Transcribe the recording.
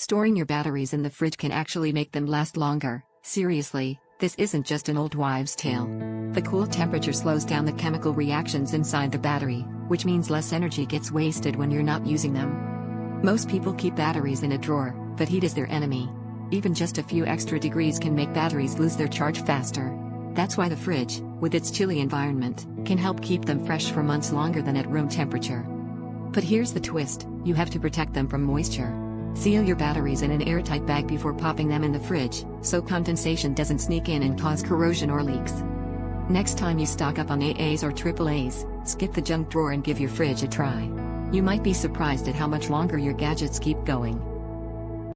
Storing your batteries in the fridge can actually make them last longer. Seriously, this isn't just an old wives' tale. The cool temperature slows down the chemical reactions inside the battery, which means less energy gets wasted when you're not using them. Most people keep batteries in a drawer, but heat is their enemy. Even just a few extra degrees can make batteries lose their charge faster. That's why the fridge, with its chilly environment, can help keep them fresh for months longer than at room temperature. But here's the twist: you have to protect them from moisture. Seal your batteries in an airtight bag before popping them in the fridge, so condensation doesn't sneak in and cause corrosion or leaks. Next time you stock up on AAs or AAAs, skip the junk drawer and give your fridge a try. You might be surprised at how much longer your gadgets keep going.